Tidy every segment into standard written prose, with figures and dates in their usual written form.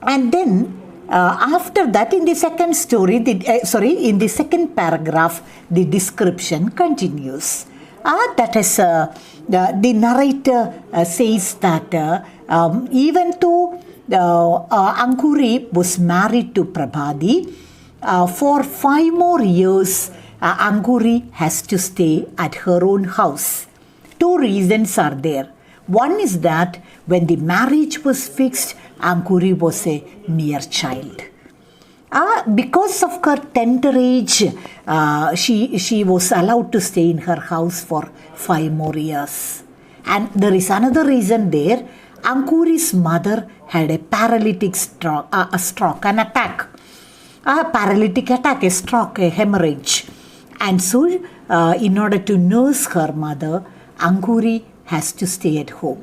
And then after that, in the second story, in the second paragraph, the description continues. That is, the narrator says that even though Ankuri was married to Prabhati, for 5 more years, Ankuri has to stay at her own house. 2 reasons are there. One is that when the marriage was fixed, Ankuri was a mere child. Because of her tender age, she was allowed to stay in her house for 5 more years. And there is another reason there. Ankuri's mother had a paralytic stroke, an attack. A paralytic attack, a stroke, a hemorrhage. And so, in order to nurse her mother, Ankuri has to stay at home.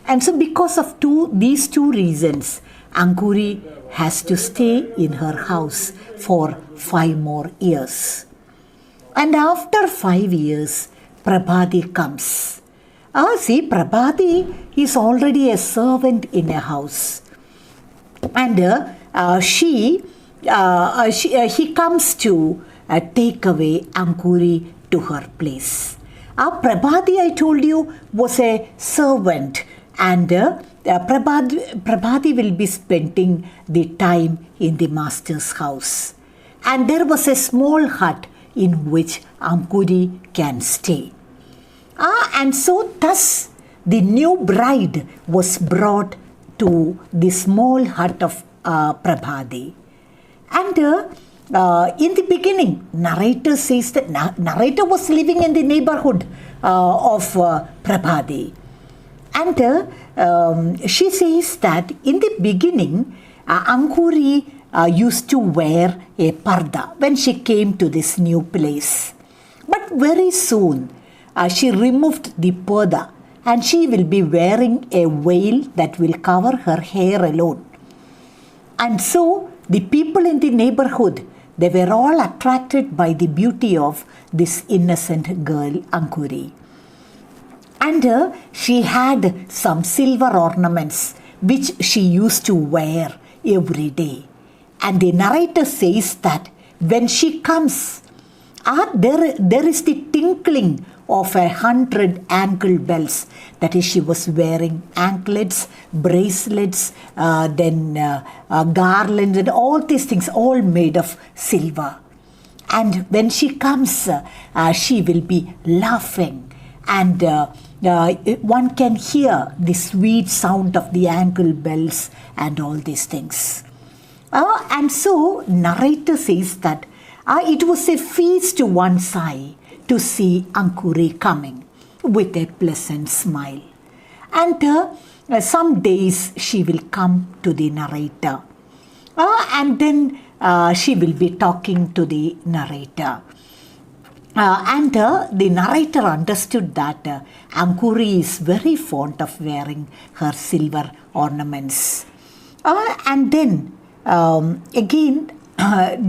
And so because of these two reasons, Ankuri has to stay in her house for 5 more years. And after 5 years, Prabhati comes. See, Prabhati is already a servant in a house. And he comes to take away Ankuri to her place. Prabhati, I told you, was a servant, and Prabhati will be spending the time in the master's house. And there was a small hut in which Ankuri can stay. And so thus the new bride was brought to the small hut of Prabhati. And in the beginning, narrator says that narrator was living in the neighborhood of Prabhati. And she says that in the beginning, Ankuri used to wear a parda when she came to this new place. But very soon, she removed the parda and she will be wearing a veil that will cover her hair alone. And so, the people in the neighborhood, they were all attracted by the beauty of this innocent girl, Ankuri. And she had some silver ornaments which she used to wear every day. And the narrator says that when she comes, there is the tinkling of 100 ankle bells. That is, she was wearing anklets, bracelets, then garlands and all these things, all made of silver. And when she comes, she will be laughing, and one can hear the sweet sound of the ankle bells and all these things. And so narrator says that it was a feast to one's eye to see Ankuri coming with a pleasant smile. And some days she will come to the narrator. And then she will be talking to the narrator. And the narrator understood that Ankuri is very fond of wearing her silver ornaments. And then again,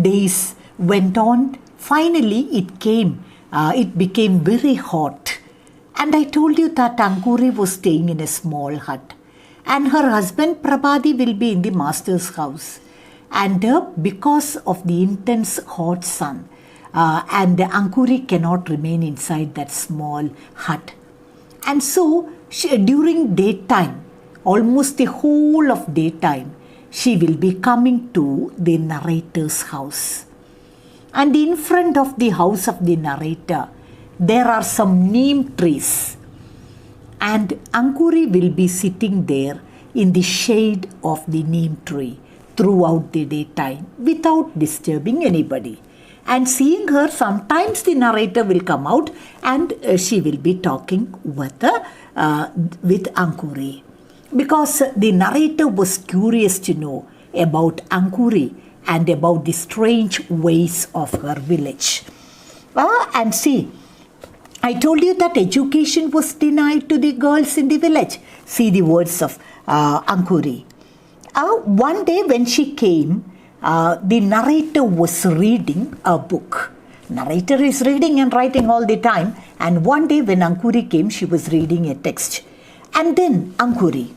days went on. Finally, it became very hot. And I told you that Ankuri was staying in a small hut. And her husband Prabhati will be in the master's house. And because of the intense hot sun, and Ankuri cannot remain inside that small hut. And so, during daytime, almost the whole of daytime, she will be coming to the narrator's house. And in front of the house of the narrator, there are some neem trees. And Ankuri will be sitting there in the shade of the neem tree throughout the daytime without disturbing anybody. And seeing her, sometimes the narrator will come out and she will be talking with Ankuri. Because the narrator was curious to know about Ankuri and about the strange ways of her village. And see, I told you that education was denied to the girls in the village. See the words of Ankuri. One day when she came, the narrator was reading a book. Narrator is reading and writing all the time. And one day when Ankuri came, she was reading a text. And then Ankuri,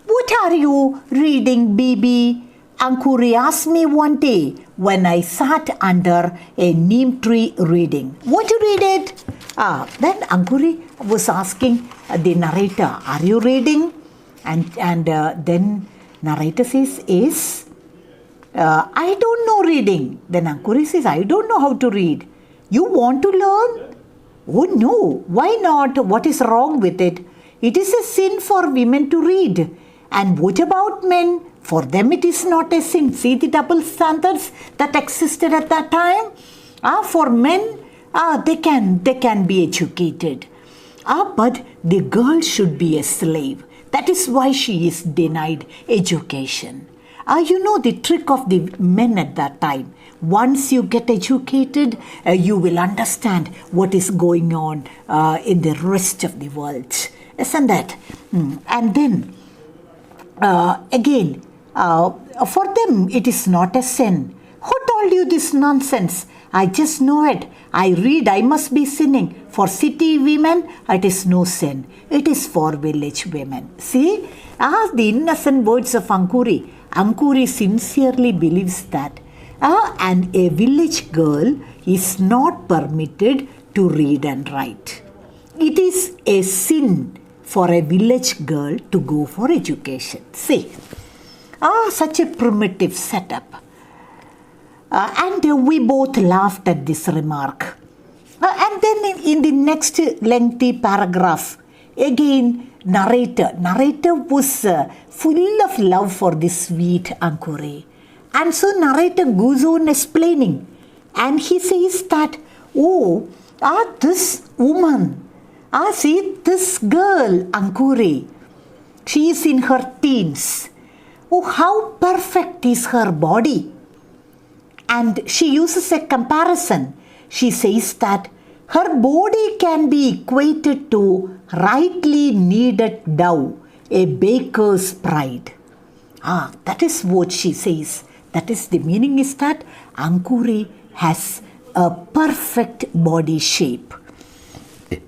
"What are you reading, baby?" Ankuri asked me one day when I sat under a neem tree reading. Won't you read it? Then Ankuri was asking the narrator, are you reading? And then narrator says, yes. I don't know reading. Then Ankuri says, I don't know how to read. You want to learn? Oh no, why not? What is wrong with it? It is a sin for women to read. And what about men? For them it is not a sin. See the double standards that existed at that time? For men, they can be educated. But the girl should be a slave. That is why she is denied education. You know the trick of the men at that time. Once you get educated, you will understand what is going on in the rest of the world. Isn't that? And then, again, for them it is not a sin. Who told you this nonsense? I just know it. I read, I must be sinning. For city women, it is no sin. It is for village women. See, the innocent words of Ankuri. Ankuri sincerely believes that and a village girl is not permitted to read and write. It is a sin for a village girl to go for education. See, such a primitive setup. And we both laughed at this remark. And then in the next lengthy paragraph, again, narrator was full of love for this sweet Ankuri. And so narrator goes on explaining. And he says that, this woman, see this girl, Ankuri, she is in her teens. Oh, how perfect is her body. And she uses a comparison. She says that her body can be equated to rightly kneaded dough, a baker's pride. That is what she says. That is the meaning is that Ankuri has a perfect body shape.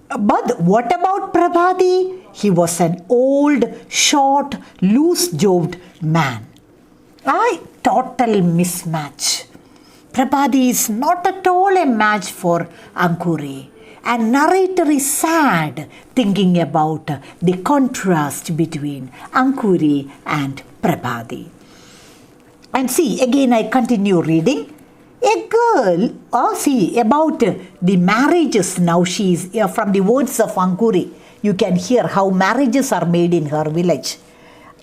But what about Prabhati? He was an old, short, loose-jawed man. Total mismatch. Prabhati is not at all a match for Ankuri. And narrator is sad thinking about the contrast between Ankuri and Prabhati. And see, again I continue reading. A girl, about the marriages now, she is, from the words of Ankuri, you can hear how marriages are made in her village.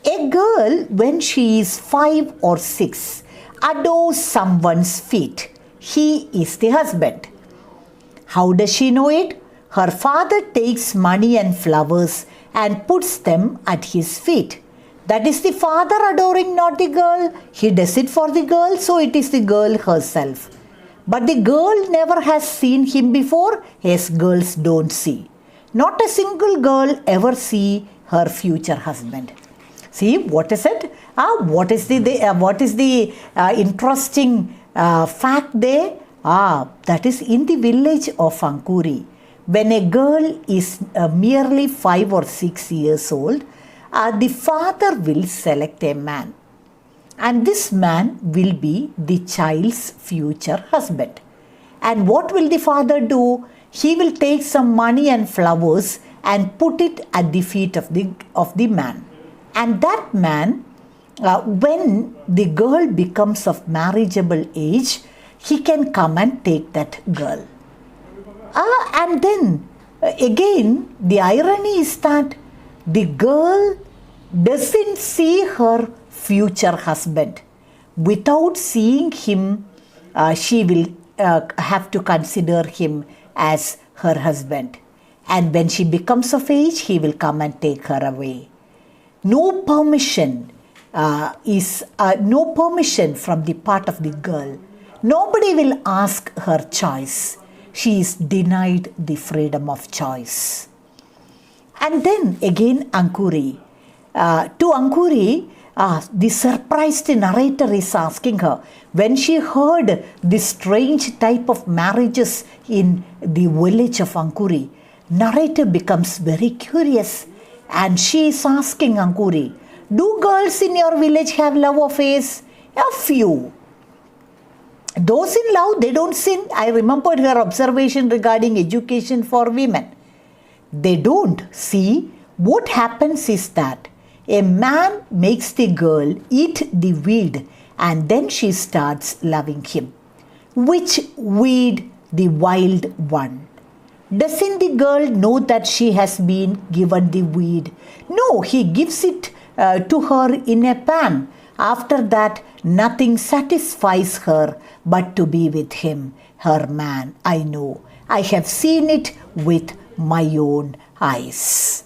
A girl, when she is 5 or 6, adores someone's feet. He is the husband. How does she know it? Her father takes money and flowers and puts them at his feet. That is the father adoring, not the girl. He does it for the girl, so it is the girl herself. But the girl never has seen him before, as girls don't see. Not a single girl ever see her future husband. See, what is it? What is the interesting fact there? That is in the village of Ankuri. When a girl is merely 5 or 6 years old, the father will select a man. And this man will be the child's future husband. And what will the father do? He will take some money and flowers and put it at the feet of the man. And that man, when the girl becomes of marriageable age, he can come and take that girl. And then again, the irony is that the girl doesn't see her future husband. Without seeing him, she will have to consider him as her husband. And when she becomes of age, he will come and take her away. No permission from the part of the girl. Nobody will ask her choice. She is denied the freedom of choice. And then again Ankuri. To Ankuri, the surprised narrator is asking her, when she heard this strange type of marriages in the village of Ankuri, narrator becomes very curious and she is asking Ankuri, do girls in your village have love affairs? A few. Those in love, they don't sin. I remembered her observation regarding education for women. They don't. See, what happens is that a man makes the girl eat the weed and then she starts loving him. Which weed? The wild one. Doesn't the girl know that she has been given the weed? No, he gives it to her in a pan. After that, nothing satisfies her but to be with him, her man. I know. I have seen it with my own eyes.